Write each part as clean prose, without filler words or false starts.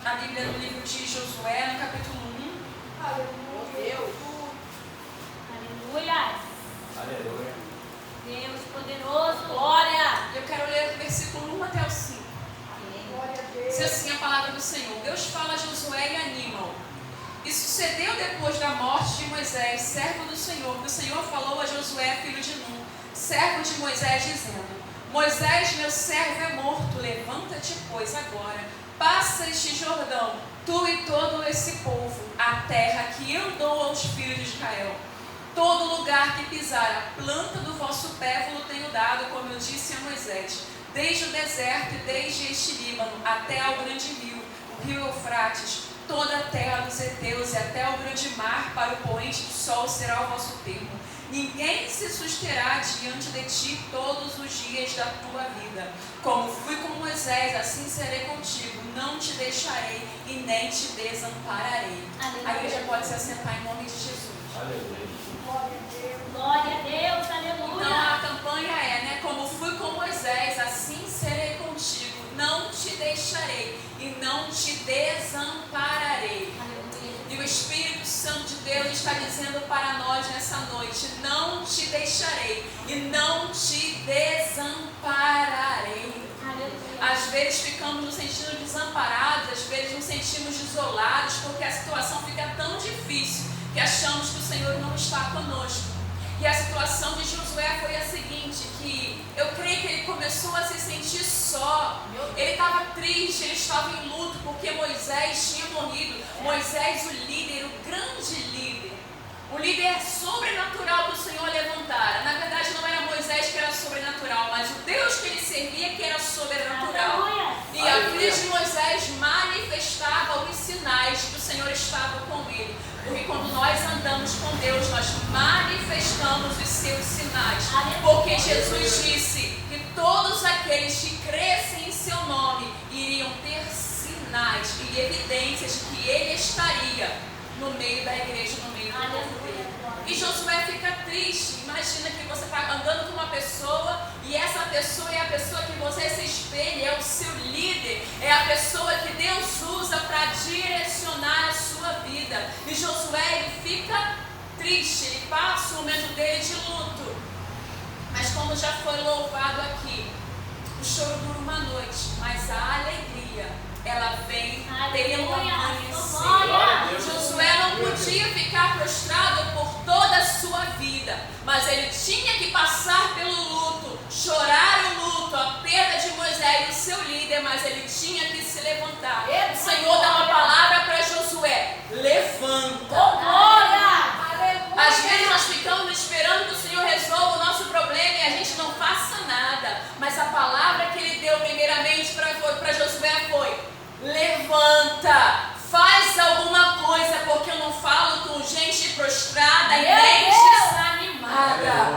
a Bíblia no livro de Josué, no capítulo 1. Aleluia. Aleluia. Deus poderoso, glória. Eu quero ler do versículo 1 até o 5. Glória a Deus. Diz assim a palavra do Senhor. Deus fala a Josué e anima-o. E sucedeu depois da morte de Moisés, servo do Senhor, que o Senhor falou a Josué, filho de Nun, servo de Moisés, dizendo: Moisés, meu servo, é morto, levanta-te, pois, agora, passa este Jordão, tu e todo esse povo, a terra que eu dou aos filhos de Israel. Todo lugar que pisar a planta do vosso pé vos tenho dado, como eu disse a Moisés, desde o deserto e desde este Líbano, até ao grande rio, o rio Eufrates, toda a terra dos heteus e até o grande mar, para o poente do sol será o vosso termo. Ninguém se susterá diante de ti todos os dias da tua vida. Como fui com Moisés, assim serei contigo. Não te deixarei e nem te desampararei. Aleluia. A igreja pode se assentar em nome de Jesus. Aleluia. Glória a Deus. Glória a Deus, aleluia. Então a campanha é, né? Como fui com Moisés, assim serei contigo. Não te deixarei e não te desampararei. Aleluia. E o Espírito Santo de Deus está dizendo para nós nessa noite: não te deixarei e não te desampararei. Aleluia. Às vezes ficamos nos sentindo desamparados, às vezes nos sentimos desolados, porque a situação fica tão difícil que achamos que o Senhor não está conosco. E a situação de Josué foi a seguinte, que eu creio que ele começou a se sentir só. Ele estava triste, ele estava em luto, porque Moisés tinha morrido. Moisés, o líder, o grande líder. O líder sobrenatural que o Senhor levantara. Na verdade, não era Moisés que era sobrenatural, mas o Deus que ele servia que era sobrenatural. Aleluia. E a vida de Moisés manifestava os sinais que o Senhor estava com ele. Porque quando nós andamos com Deus, nós manifestamos os seus sinais. Porque Jesus disse que todos aqueles que crescem em seu nome iriam ter sinais e evidências de que ele estaria no meio da igreja, no meio do povo dele. E Josué fica triste. Imagina que você está andando com uma pessoa e essa pessoa é a pessoa que você se espelha, é o seu líder, é a pessoa que Deus usa para direcionar a sua vida. E Josué, ele fica triste, ele passa o momento dele de luto. Mas como já foi louvado aqui, o choro dura uma noite, mas a alegria, ela vem pelo amanhecer. Josué não podia ficar prostrado por toda a sua vida, mas ele tinha que passar pelo luto, chorar o luto, a perda de Moisés, o seu líder, mas ele tinha que se levantar. O Senhor dá uma palavra para Josué: levanta. Às vezes nós ficamos esperando que o Senhor resolva o nosso problema e a gente não faça nada, mas a palavra que ele deu primeiramente para Josué foi: levanta, faz alguma coisa, porque eu não falo com gente prostrada e nem desanimada.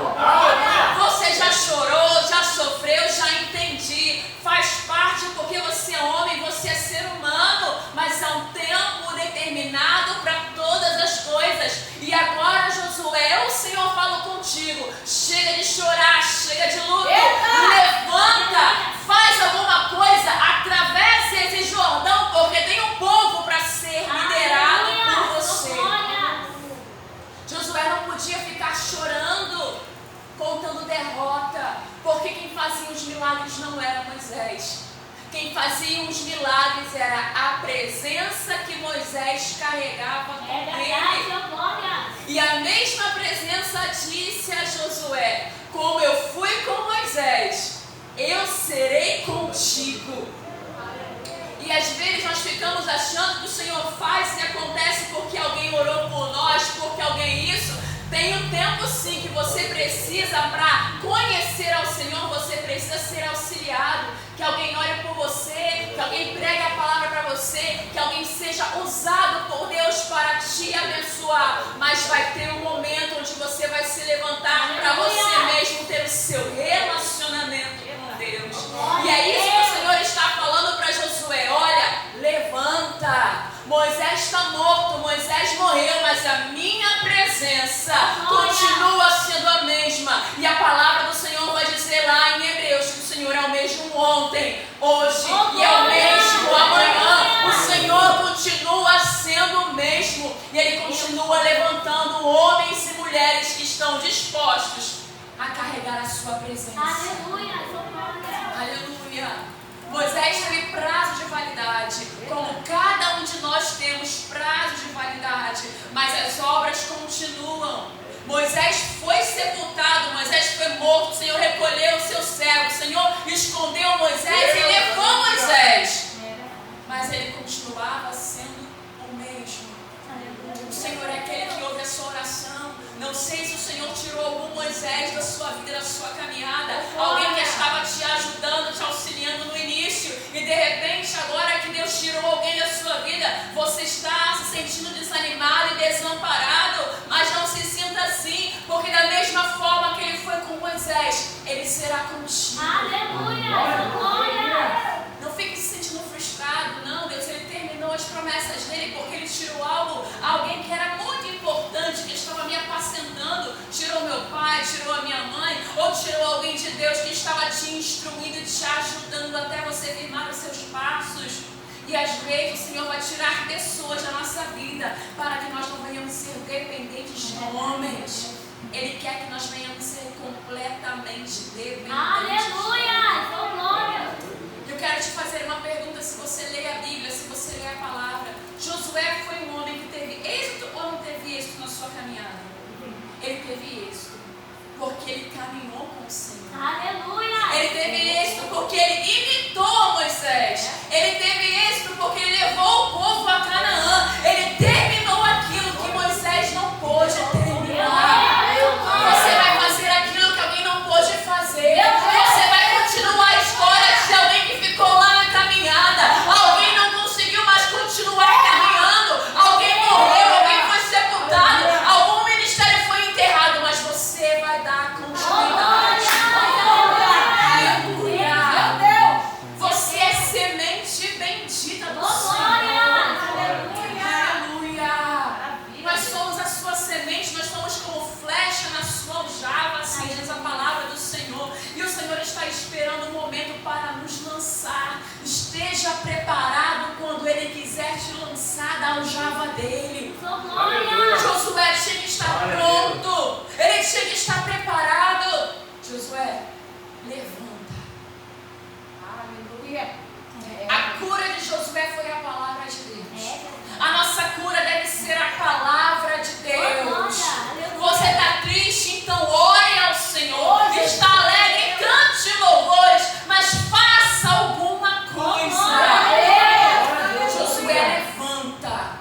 Você já chorou, já sofreu, já entendi. Faz parte, porque você é homem, você é ser humano, mas há um tempo determinado para todas as coisas. E agora, Josué, o Senhor fala contigo: chega de chorar, chega de luto. Levanta, faz alguma coisa, atravessa esse Jordão, porque tem um povo para ser liderado por você. Josué não podia ficar chorando, contando derrota, porque quem fazia os milagres não era Moisés. Quem fazia os milagres era a presença que Moisés carregava com ele. E a mesma presença disse a Josué: como eu fui com Moisés, eu serei contigo. E às vezes nós ficamos achando que o Senhor faz e acontece porque alguém orou por nós, porque alguém isso. Tem um tempo sim que você precisa, para conhecer ao Senhor, você precisa ser auxiliado. Que alguém ore por você, que alguém pregue a palavra para você, que alguém seja usado por Deus para te abençoar. Mas vai ter um momento onde você vai se levantar para você mesmo ter o seu relacionamento com Deus. E é isso que o Senhor está falando para Josué: olha, levanta. Moisés está morto, Moisés morreu, mas a minha presença continua sendo a mesma. E a palavra do Senhor vai dizer lá em Hebreus que o Senhor é o mesmo ontem, hoje e é o mesmo amanhã. O Senhor estão dispostos a carregar a sua presença. Aleluia. Glória. Aleluia. Moisés teve prazo de validade, como cada um de nós temos prazo de validade, mas as obras continuam. Moisés foi sepultado, Moisés foi morto, o Senhor recolheu o seu servo, o Senhor escondeu Moisés e levou Moisés. Mas ele continuava sendo o mesmo. O Senhor é aquele que ouve a sua oração. Não sei se o Senhor tirou algum Moisés da sua vida, da sua caminhada. Alguém que estava te ajudando, te auxiliando no início. E de repente, agora que Deus tirou alguém da sua vida, você está se sentindo desanimado e desamparado. Mas não se sinta assim, porque da mesma forma que ele foi com Moisés, ele será contigo. Aleluia. Glória. Não fique se sentindo frustrado, não. Deus, ele terminou as promessas dele porque ele tirou alguém que era muito importante, que estava me apacentando. Tirou meu pai, tirou a minha mãe, ou tirou alguém de Deus que estava te instruindo, te ajudando até você firmar os seus passos. E às vezes o Senhor vai tirar pessoas da nossa vida para que nós não venhamos ser dependentes de homens. Ele quer que nós venhamos ser completamente dependentes. Aleluia. Glória. Eu quero te fazer uma pergunta, se você lê a Bíblia, se você lê a palavra. Josué foi um homem que teve êxito ou não teve êxito na sua caminhada? Ele teve êxito porque ele caminhou com o Senhor. Aleluia. Ele teve êxito porque ele imitou Moisés. Ele teve êxito porque ele levou o povo a Canaã. Ele terminou aquilo que Moisés não pôde terminar. Você vai fazer aquilo que alguém não pôde fazer. Você vai continuar a história de alguém que ficou lá na caminhada. Alguém não conseguiu mais continuar caminhando. Alguém morreu, alguém foi sepultado, algum ministério foi enterrado, mas você vai dar continuidade. Aleluia. Você é semente bendita do Senhor. Aleluia. Nós somos a sua semente, nós somos como flecha na sua aljava, assim diz a palavra do Senhor. E o Senhor está esperando um momento para nos lançar. Esteja preparado quando Ele quiser te lançar da aljava dele. Josué tinha que estar pronto. Ele tinha que estar preparado. Josué, levanta. Aleluia. A cura de Josué foi a palavra de Deus. A nossa cura deve ser a palavra de Deus. Você está triste, então ore ao Senhor. Está alegre, cante louvores, mas faça alguma coisa. Josué, levanta.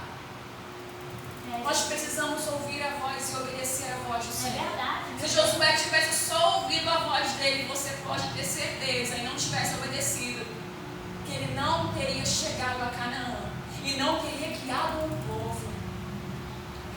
Nós precisamos ouvir a voz e obedecer a voz do Senhor. Se Josué tivesse só ouvido a voz dele, você pode ter certeza, e não tivesse obedecido, que ele não teria chegado a Canaã e não teria guiado um povo.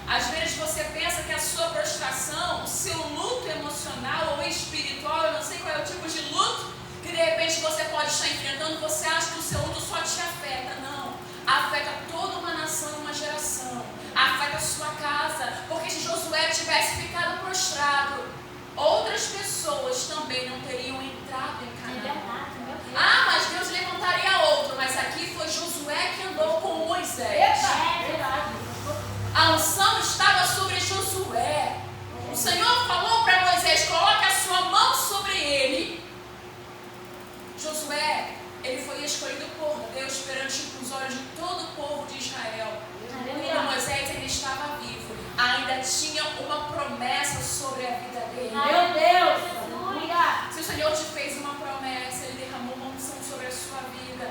Às vezes você pensa que a sua prostração, o seu luto emocional ou espiritual, eu não sei qual é o tipo de luto, que de repente você pode estar enfrentando, você acha que o seu luto só te afeta. Não, afeta toda uma nação, uma geração, afeta a sua casa, porque se Josué tivesse ficado prostrado, outras pessoas também não teriam entrado em Canaã. Ah, mas Deus levantaria outro, mas aqui foi Josué que andou com Moisés. A unção estava sobre Josué. O Senhor falou para Moisés: coloque a sua mão sobre ele. Josué, ele foi escolhido por Deus perante os olhos de todo o povo de Israel. Quando Moisés ainda estava vivo, ainda tinha uma promessa sobre a vida dele. Meu Deus. Se o Senhor te fez uma promessa, Ele derramou uma unção sobre a sua vida.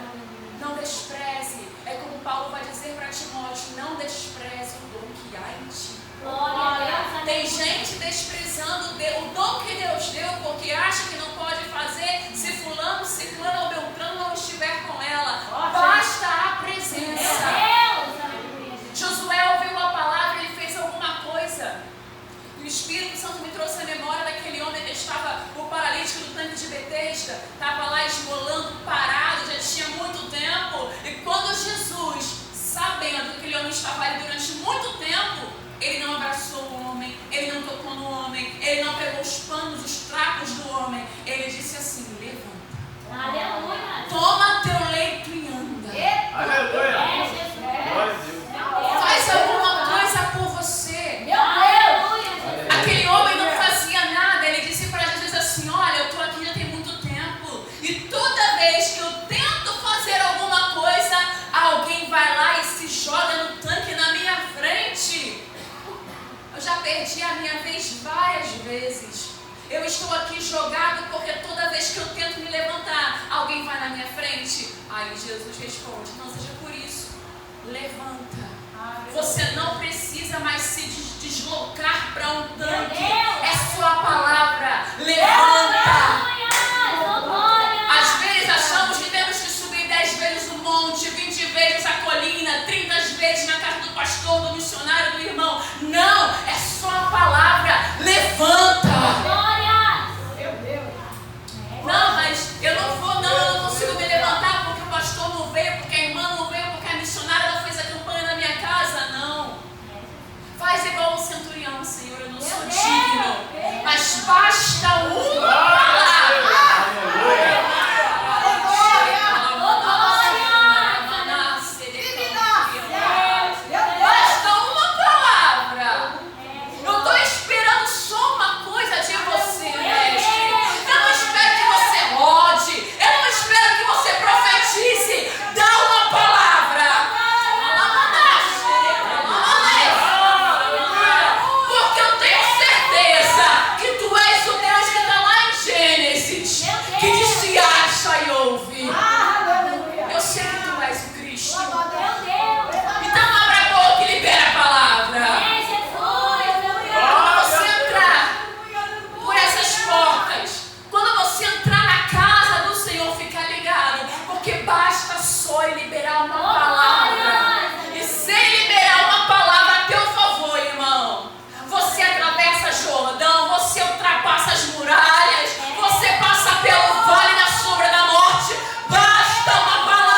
Não despreze. É como Paulo vai dizer para Timóteo: não despreze o dom que há em ti. Tem gente desprezando o dom que Deus deu porque acha que não pode fazer se fulano, ciclano ou beltrano não estiver com ela. Basta a presença. Josué ouviu a palavra, ele fez alguma coisa. O Espírito Santo me trouxe a memória daquele homem que estava, o paralítico do tanque de Betesda, estava lá esmolando, parado, já tinha muito tempo. E quando Jesus, sabendo que aquele homem estava ali durante muito tempo, ele não abraçou o homem, ele não tocou no homem, ele não pegou os panos, os trapos do homem. Ele disse assim: levanta. Aleluia. Toma teu leito e anda. Aleluia. Glória a Deus. Faz alguma coisa por você. Aleluia. Aquele homem não vezes. Eu estou aqui jogado porque toda vez que eu tento me levantar, alguém vai na minha frente. Aí Jesus responde: não seja por isso. Levanta. Você não precisa mais se deslocar para um tanque. É sua palavra. Levanta. Às vezes achamos que temos que subir 10 vezes o monte, 20 vezes a colina, 30 vezes na casa do pastor, do missionário, do irmão. Não, é só a palavra. Levanta. Não, mas eu não consigo me levantar porque o pastor não veio, porque a irmã não veio, porque a missionária não fez a campanha na minha casa. Não. Faz igual o centurião, Senhor, eu não sou digno. Mas basta uma palavra. Basta uma palavra. Eu estou esperando só uma coisa de você, mestre. Eu não espero que você rode. Eu não espero que você profetize. Dá uma palavra. Porque eu tenho certeza que tu és o Deus que está lá em Gênesis, que disse: acha e ouve. Eu sei que tu és o Cristo. Então abra a boca e libera a palavra. Quando você entrar por essas portas, quando você entrar na casa do Senhor, fica ligado, porque basta só ele liberar uma palavra. E se ele liberar uma palavra a teu favor, irmão, você atravessa Jordão, você ultrapassa as muralhas, você passa pelo vale da sombra da morte. Basta uma palavra.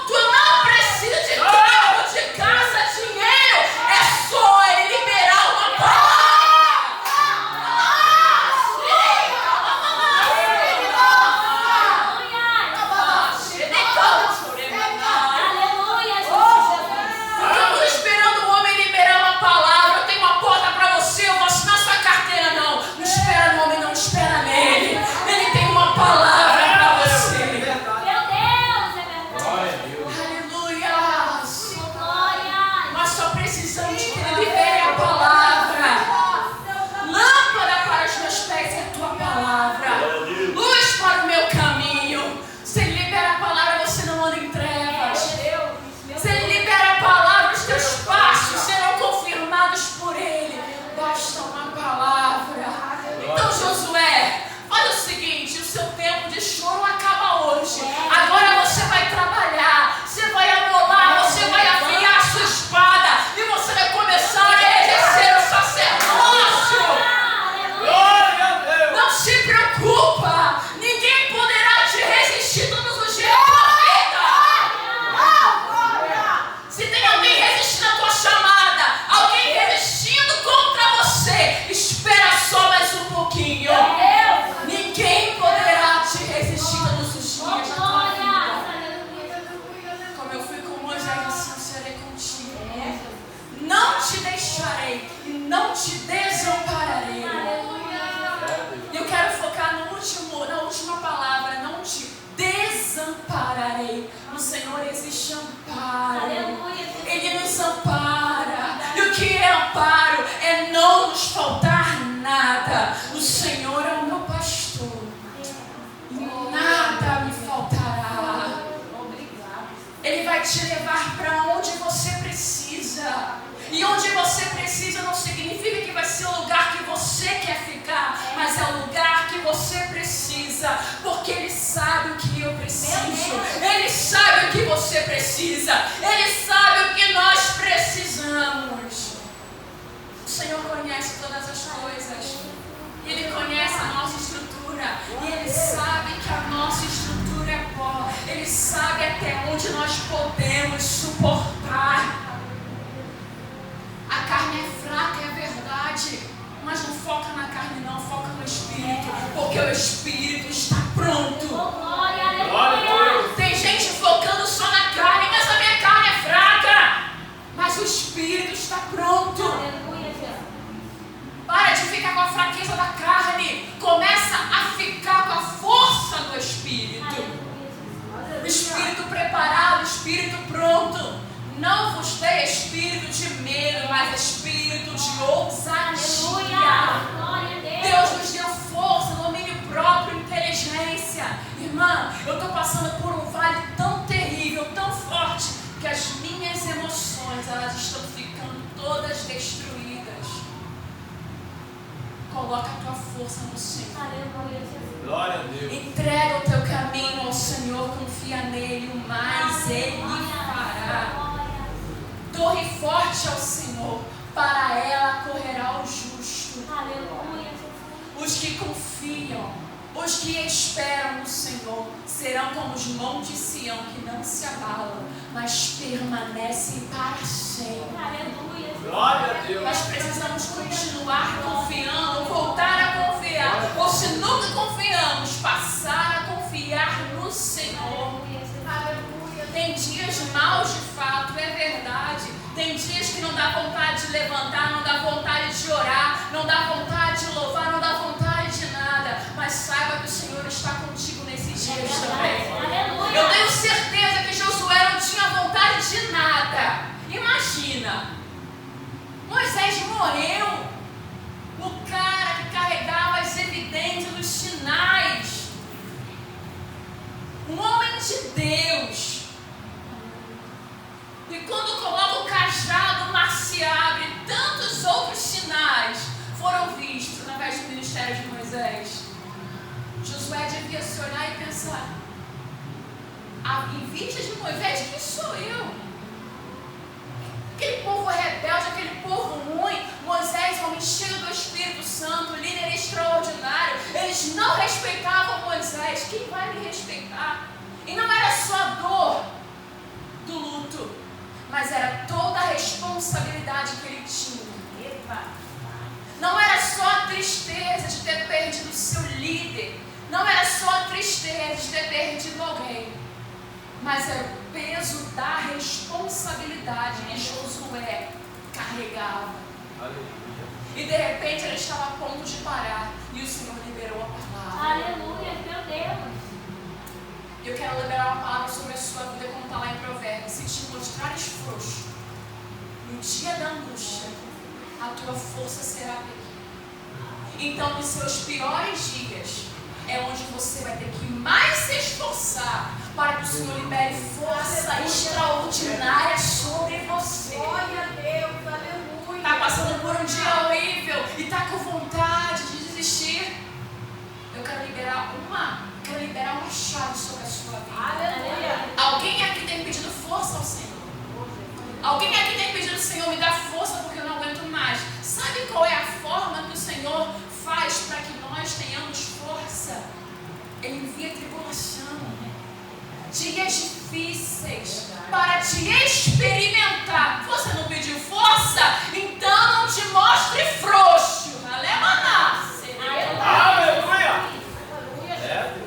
Tu não precisa de carro, de casa, dinheiro. É só ele liberar uma palavra. Estamos esperando o homem liberar uma palavra. Eu tenho uma porta para você, eu vou assinar sua carteira. Não, não espera no homem, não espera nele. Ele tem uma palavra para você. Aleluia. Nós só precisamos que ele libere a palavra. Lâmpada para os meus pés é a tua palavra. Luz para o meu caminho. Se ele libera a palavra, você não anda em trevas. Se ele libera a palavra, os teus passos serão confirmados por ele. Basta uma palavra. Então, Josué, olha o seguinte: o seu tempo de choro acaba hoje. Agora você vai trabalhar, você vai amolar, você vai afiar a sua espada e você vai começar a exercer o sacerdócio. Não se preocupa, ninguém poderá te resistir todos os dias da tua vida. Se tem alguém resistindo à tua chamada, alguém resistindo contra você, espera só mais um pouquinho. Ninguém poderá te resistir todos os dias da tua vida. Como eu fui com Moisés, assim eu serei contigo. Não te deixarei e não te desampararei. E eu quero focar na última palavra: não te desampararei. No Senhor existe amparo. Ele nos ampara. E o que é amparo? É não nos faltar nada. O Senhor é o meu pastor. E nada me faltará. Ele vai te levar para onde você precisa. E onde você precisa não significa que vai ser o lugar que você quer ficar, mas é o lugar que você precisa, porque Ele sabe o que eu preciso, Ele sabe o que você precisa, Ele sabe o que nós precisamos. O Senhor conhece todas as coisas, Ele conhece a nossa estrutura, e Ele sabe que a nossa estrutura é pó, Ele sabe até onde nós podemos suportar. A carne é fraca, é verdade, mas não foca na carne não, foca no Espírito, porque o Espírito está pronto. Tem gente focando só na carne, mas a minha carne é fraca, mas o Espírito está pronto. Para de ficar com a fraqueza da carne, começa a ficar Não vos dei espírito de medo, mas espírito de ousadia. Glória a Deus. Deus nos deu força, domínio próprio, inteligência. Irmã, eu estou passando por um vale tão terrível, tão forte, que as minhas emoções, elas estão ficando todas destruídas. Coloca a tua força no Senhor. Aleluia, Jesus. Glória a Deus. Entrega o teu caminho ao Senhor, confia nele, o mais Ele fará. Torre forte ao Senhor, para ela correrá o justo. Aleluia, Jesus. Os que confiam, os que esperam no Senhor, serão como os montes de Sião, que não se abalam, mas permanecem para sempre. Aleluia, Jesus. Glória a Deus. Nós precisamos continuar confiando, voltar a confiar, ou se nunca confiamos, passar a confiar no Senhor. Tem dias maus de fato, é verdade. Tem dias que não dá vontade de levantar, não dá vontade de orar, não dá vontade de louvar, não dá vontade de nada. Mas saiba que o Senhor está contigo nesses dias também. Aleluia. Eu tenho certeza que Josué não tinha vontade de nada. Imagina, Moisés morreu. O cara que carregava as evidências dos sinais. Um homem de Deus. E quando coloca o cajado, o mar se abre. Tantos outros sinais foram vistos através do ministério de Moisés. Josué devia se olhar e pensar: em vista de Moisés, quem sou eu? Aquele povo rebelde, aquele povo ruim. Moisés, homem cheio do Espírito Santo, líder extraordinário. Eles não respeitavam Moisés. Quem vai me respeitar? E não era só a dor do luto, mas era toda a responsabilidade que ele tinha. Não era só a tristeza de ter perdido o seu líder. Não era só a tristeza de ter perdido alguém. Mas era o peso da responsabilidade que Josué carregava. Aleluia. E de repente ele estava a ponto de parar. E o Senhor liberou a palavra. Aleluia, meu Deus. E eu quero liberar uma palavra sobre a sua vida, como está lá em Provérbios. Se te mostrares frouxo no dia da angústia, a tua força será pequena. Então, nos seus piores dias, é onde você vai ter que mais se esforçar para que o Senhor libere força extraordinária sobre você. Glória a Deus, aleluia. Está passando por um dia horrível e está com vontade de desistir. Eu quero liberar uma chave sobre a sua vida. Aleluia. Alguém aqui tem pedido força ao Senhor? Alguém aqui tem pedido, Senhor, me dá força porque eu não aguento mais. Sabe qual é a forma que o Senhor faz para que nós tenhamos força? Ele envia tribulação, dias difíceis, para te experimentar. Você não pediu força? Então não te mostre frouxo. Aleluia. Aleluia.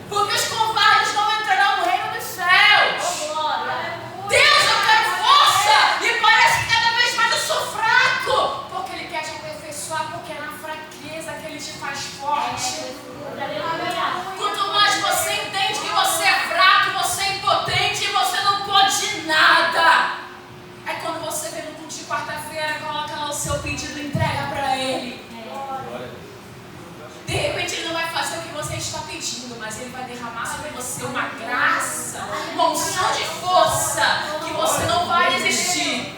Porque os covardes não entrarão no reino dos céus. Glória. Deus, eu quero força. E parece que cada vez mais eu sou fraco. Porque Ele quer te aperfeiçoar. Porque é na fraqueza que Ele te faz forte. Aleluia. Quanto mais você entende que você é fraco, você é impotente e você não pode nada. É quando você vem no culto de quarta-feira, coloca lá o seu pedido e entrega para Ele. De repente Ele não vai fazer o que você está pedindo, mas Ele vai derramar sobre você uma graça, uma unção de força, que você não vai resistir.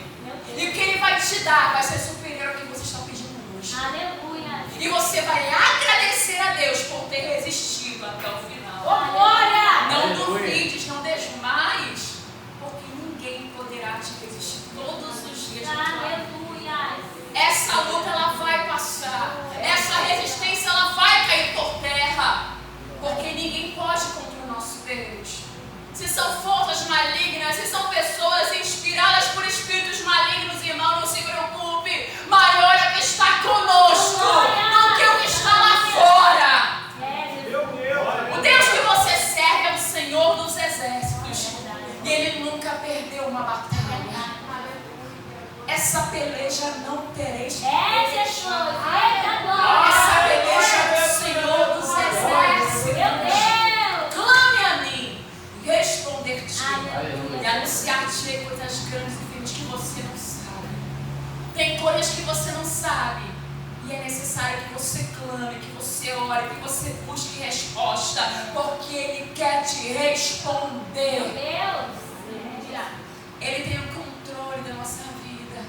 E o que Ele vai te dar vai ser superior ao que você está pedindo hoje. Aleluia. E você vai agradecer a Deus por ter resistido até o final. Glória. Não duvides, não desmaies, porque ninguém poderá te resistir todos os dias da tua vida. Aleluia. Essa luta ela vai passar. Essa resistência ela vai cair por terra. Porque ninguém pode contra o nosso Deus. Se são forças malignas, se são pessoas inspiradas por espíritos malignos, irmão, não se preocupe. Maior é que está conosco do que o que está lá fora. Meu Deus. O Deus que você serve é o Senhor dos exércitos. E Ele nunca perdeu uma batalha. Essa peleja não tereis. É, Jesus. Eita, glória. Essa peleja é do Senhor dos exércitos. Meu Deus. Clame a mim e responder-te. Aleluia. E anunciar-te coisas grandes e firmes que você E é necessário que você clame, que você ore, que você busque resposta, porque Ele quer te responder. Meu Deus. Ele tem o controle da nossa vida.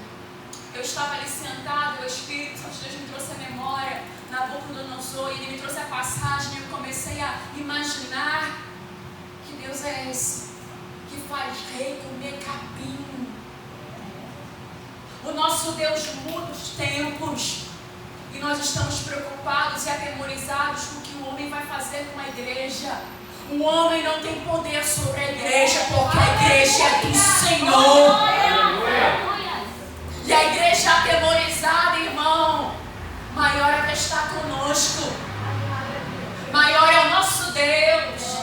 Eu estava ali sentado, o Espírito Santo de Deus me trouxe a memória, Nabucodonosor, e ele me trouxe a passagem, e eu comecei a imaginar que Deus é esse, que faz rei comer capim. O nosso Deus muda os tempos, e nós estamos preocupados e atemorizados com o que o homem vai fazer com a igreja. O homem não tem poder sobre a igreja, porque a igreja é do Senhor. E a igreja atemorizada, irmão, maior é que está conosco. Maior é o nosso Deus.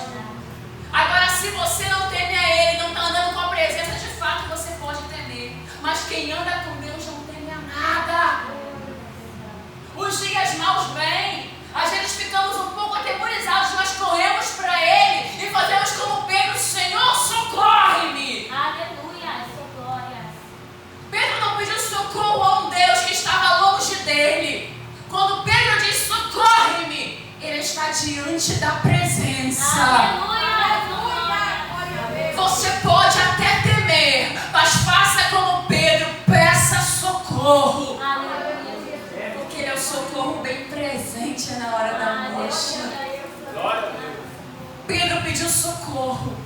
Agora, se você não teme a Ele, não está andando com a presença, de fato você pode temer. Mas quem anda com Deus não teme a nada. Os dias maus vêm. Às vezes ficamos um pouco atemorizados, nós corremos para Ele e fazemos como Pedro: Senhor, socorre-me. Aleluia, sua glória. Pedro não pediu socorro a um Deus que estava longe dele. Quando Pedro diz socorre-me, ele está diante da presença. Aleluia. Você pode até temer, mas faça como Pedro, peça socorro. Aleluia. Porque Ele é o socorro bem presente na hora da angústia. Glória a Deus. Pedro pediu socorro.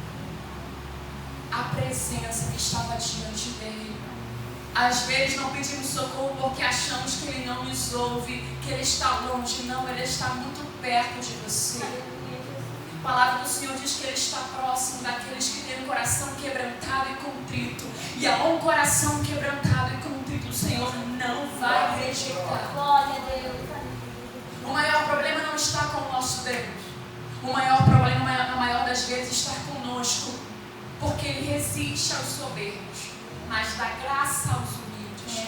A presença que estava diante dele. Às vezes não pedimos socorro porque achamos que Ele não nos ouve, que Ele está longe. Não, Ele está muito perto de você. A palavra do Senhor diz que Ele está próximo daqueles que têm um coração quebrantado e contrito. E a um coração quebrantado e contrito, o Senhor não vai rejeitar. Glória a Deus. O maior problema não está com o nosso Deus. O maior problema, na maior das vezes, está conosco. Porque Ele resiste aos soberbos, mas dá graça aos humildes.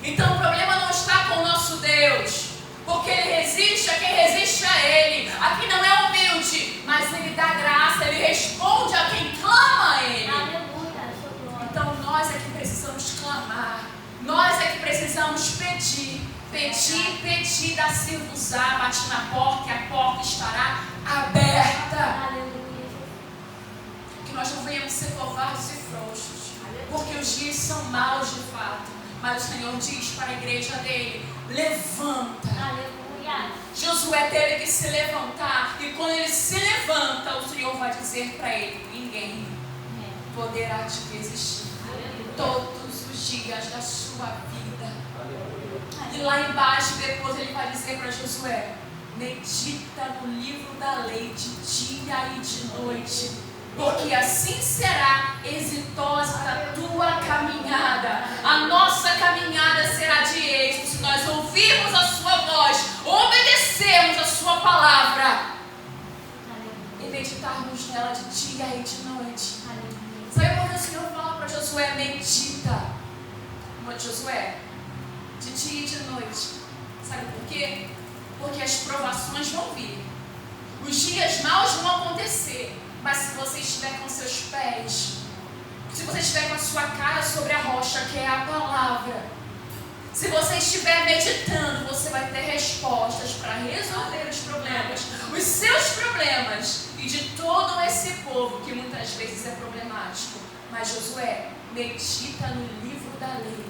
Então o problema não está com o nosso Deus, porque Ele resiste a quem resiste a Ele. Aqui não é humilde, mas Ele dá graça, Ele responde a quem clama a Ele. Aleluia, sua glória. Então nós é que precisamos clamar, nós é que precisamos pedir. Pedir, pedir, dá-se-vos-á, bate na porta e a porta estará aberta. Aleluia. Que nós não venhamos ser covardes e frouxos, porque os dias são maus de fato, mas o Senhor diz para a igreja dele: levanta. Aleluia. Josué teve que se levantar, e quando ele se levanta, o Senhor vai dizer para ele: ninguém poderá te resistir todos os dias da sua vida. E lá embaixo depois ele vai dizer para Josué: medita no livro da lei de dia e de noite, porque assim será exitosa a tua caminhada. A nossa caminhada será de êxito se nós ouvirmos a sua voz, obedecermos a sua palavra e meditarmos nela de dia e de noite. Sabe por que o Senhor fala para Josué: medita? Josué, de dia e de noite. Sabe por quê? Porque as provações vão vir, os dias maus vão acontecer. Mas se você estiver com seus pés, se você estiver com a sua cara sobre a rocha, que é a palavra, se você estiver meditando, você vai ter respostas para resolver os problemas, os seus problemas e de todo esse povo que muitas vezes é problemático. Mas Josué, medita no livro da lei.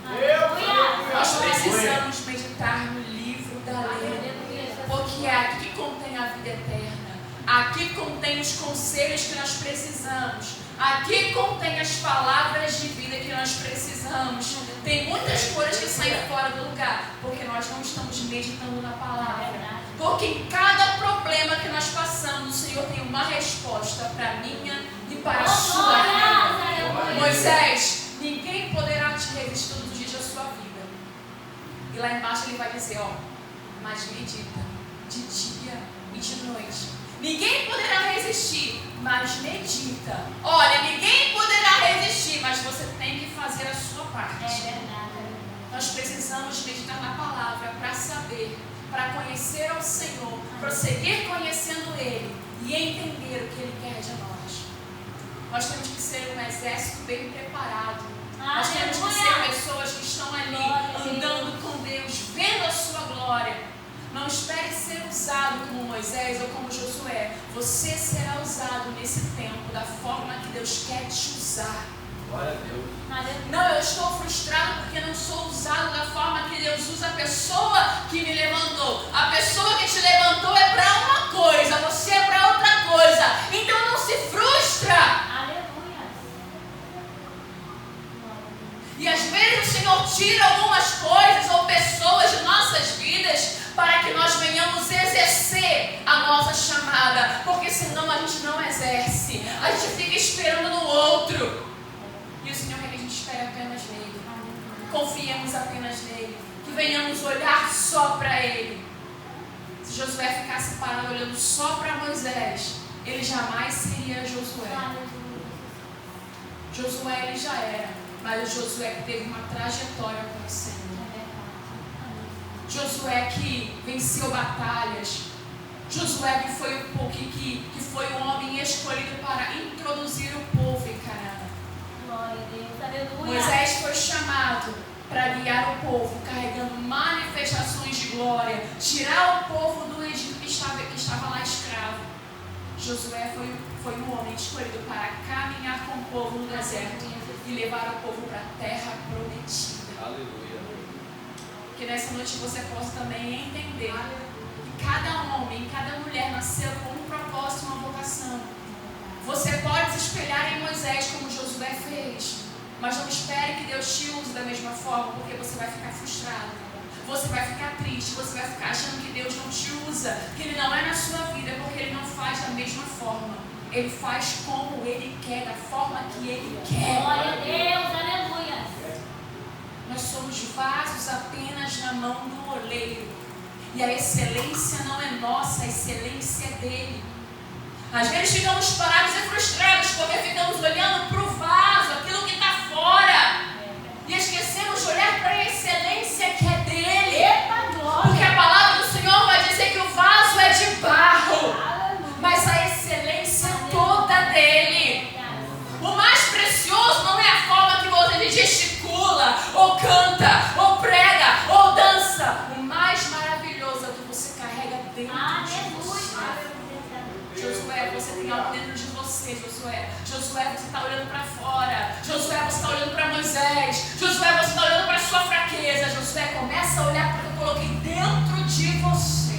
Nós precisamos meditar no livro da lei, porque é aqui que contém a vida eterna. Aqui contém os conselhos que nós precisamos. Aqui contém as palavras de vida que nós precisamos. Tem muitas coisas que saem fora do lugar, porque nós não estamos meditando na palavra. Porque em cada problema que nós passamos, o Senhor tem uma resposta para a minha e para a sua vida. Moisés, ninguém poderá te resistir todos os dias da sua vida. E lá embaixo ele vai dizer, mas medita de dia e de noite. Ninguém poderá resistir, mas medita. Olha, ninguém poderá resistir, mas você tem que fazer a sua parte. Nós precisamos meditar na palavra para saber, para conhecer ao Senhor, prosseguir conhecendo Ele e entender o que Ele quer de nós. Nós temos que ser um exército bem preparado. Nós temos que ser pessoas que estão ali andando com Deus, vendo a sua glória, Moisés ou como Josué, você será usado nesse tempo da forma que Deus quer te usar. Glória a Deus. Não, eu estou frustrado porque não sou usado da forma que Deus usa a pessoa que me levantou. A pessoa que te levantou é para uma coisa, você é para outra coisa. Então não se frustra. Aleluia. E às vezes o Senhor tira algumas coisas ou pessoas de nossas vidas para que nós venhamos exercer a nossa chamada. Porque senão a gente não exerce. A gente fica esperando no outro. E o Senhor quer que a gente espere apenas nele. Confiemos apenas nele. Que venhamos olhar só para ele. Se Josué ficasse parado olhando só para Moisés, ele jamais seria Josué. Josué ele já era, mas o Josué que teve uma trajetória com o Senhor. Josué que venceu batalhas. Josué que foi o homem escolhido para introduzir o povo em Canaã. Glória a Deus. Aleluia. Moisés foi chamado para guiar o povo, carregando manifestações de glória, tirar o povo do Egito que estava lá escravo. Josué foi o homem escolhido para caminhar com o povo no deserto e levar o povo para a terra prometida. Aleluia. Que nessa noite você possa também entender que cada homem, cada mulher nasceu com um propósito, uma vocação. Você pode se espelhar em Moisés como Josué fez, mas não espere que Deus te use da mesma forma, porque você vai ficar frustrado, você vai ficar triste, você vai ficar achando que Deus não te usa, que Ele não é na sua vida, porque Ele não faz da mesma forma. Ele faz como Ele quer, da forma que Ele quer. Glória a Deus. Aleluia. Nós somos vasos apenas na mão do oleiro, e a excelência não é nossa, a excelência é dele. Às vezes ficamos parados e frustrados porque ficamos olhando para o vaso, aquilo que está fora, e esquecemos de olhar para a excelência que é dele. Eita, glória. Porque a palavra do Senhor vai dizer que o vaso é de barro, Aleluia. mas a excelência é toda dele. O mais precioso não é a forma que você gesticula, ou canta, ou prega, ou dança. O mais maravilhoso é o que você carrega dentro de você. Josué, você tem algo dentro de você, Josué. Josué, você está olhando para fora. Josué, você está olhando para Moisés. Josué, você está olhando para a sua fraqueza. Josué, começa a olhar para o que eu coloquei dentro de você.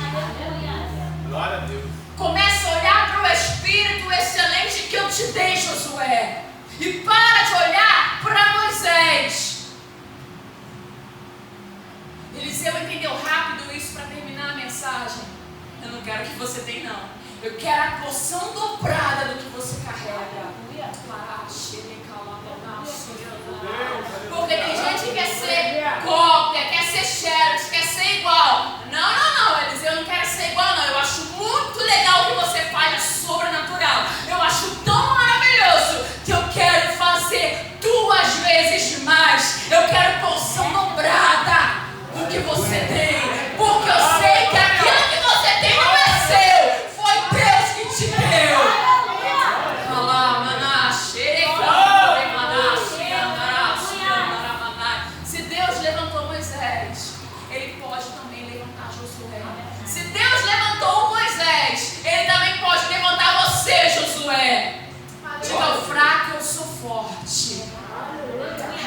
Glória a Deus. Começa a olhar para o Espírito excelente que eu te dei, Josué. E para de olhar para Moisés. Eliseu entendeu rápido isso para terminar a mensagem. Eu não quero que você tenha, não. Eu quero a porção dobrada do que você carrega. Porque tem gente que quer ser cópia, quer ser xerox, quer ser igual. Não, Eliseu, eu não quero ser igual, não. Eu acho muito legal o que você faz, é sobrenatural. Eu acho tão maravilhoso que eu quero fazer 2 vezes mais. Eu quero porção dobrada do que você tem. Porque eu sei que aquilo que você tem não é seu. Foi Deus que te deu. Se Deus levantou Moisés, Ele pode também levantar Josué. Se Deus levantou Moisés, Ele também pode levantar você, Josué. Diga ao fraco, eu sou forte.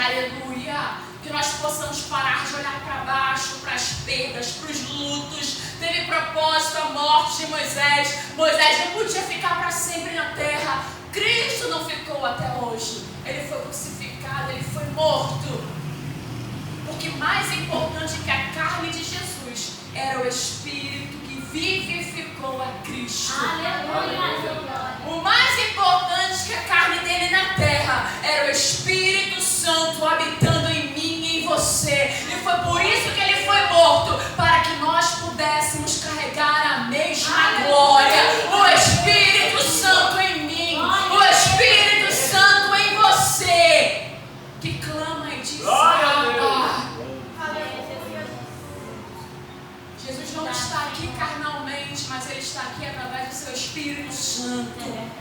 Aleluia. Que nós possamos parar de olhar para baixo, para as perdas, para os lutos. Teve propósito a morte de Moisés. Moisés não podia ficar para sempre na terra. Cristo não ficou até hoje. Ele foi crucificado, ele foi morto. Porque mais importante que a carne de Jesus era o Espírito que vivificou a Cristo. Aleluia. O mais importante que a carne dele na terra era o Espírito Santo habitando em mim e em você. E foi por isso que ele foi morto, para que nós pudéssemos carregar a mesma glória. O Espírito Santo em mim, o Espírito Santo em você, que clama e diz: Abba. Jesus não está aqui carnalmente, mas Ele está aqui através do seu Espírito Santo.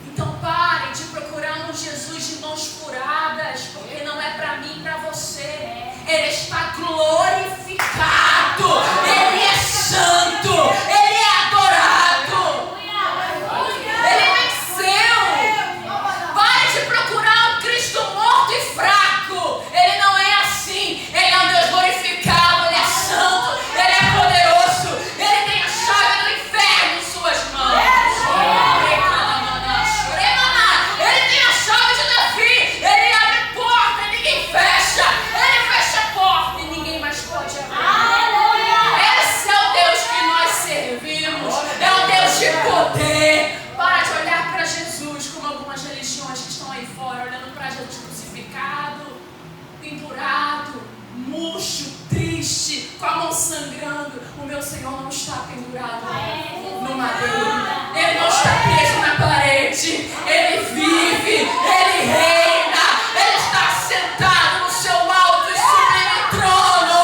Então parem de procurar um Jesus de mãos furadas, porque não é para mim e para você. Ele está glorificado, Ele é santo. sangrando, o meu Senhor não está pendurado no madeiro. Ele não está preso na parede. Ele vive, Ele reina, Ele está sentado no seu alto e sublime trono.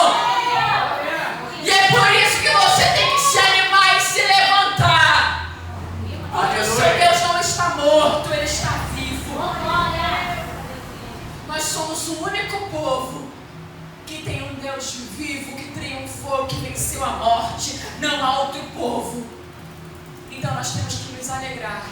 E é por isso que você tem que se animar e se levantar. Porque o seu Deus não está morto, Ele está vivo. Nós somos o único povo que tem um Deus vivo, que triunfou, que venceu a morte. Não há outro povo. Então nós temos que nos alegrar.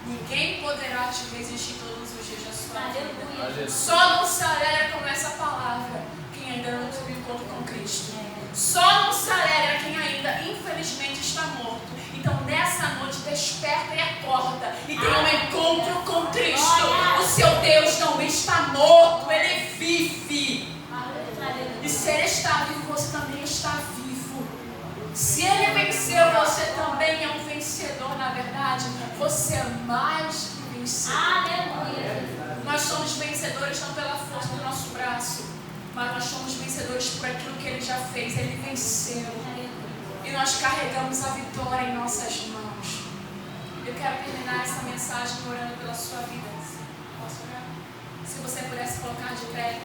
Ninguém poderá te resistir todos os dias da sua vida. Só não se alegra com essa palavra quem ainda não teve encontro com Cristo. Só não se alegra quem ainda, infelizmente, está morto. Então, nessa noite, desperta e acorda e tenha um encontro com Cristo. O seu Deus não está morto, Ele vive. E se Ele está vivo, você também está vivo. Se Ele venceu, você também é um vencedor, na verdade. Você é mais que vencedor. Nós somos vencedores não pela força do nosso braço, mas nós somos vencedores por aquilo que Ele já fez. Ele venceu. E nós carregamos a vitória em nossas mãos. Eu quero terminar essa mensagem orando pela sua vida. Posso orar? Se você pudesse colocar de pé.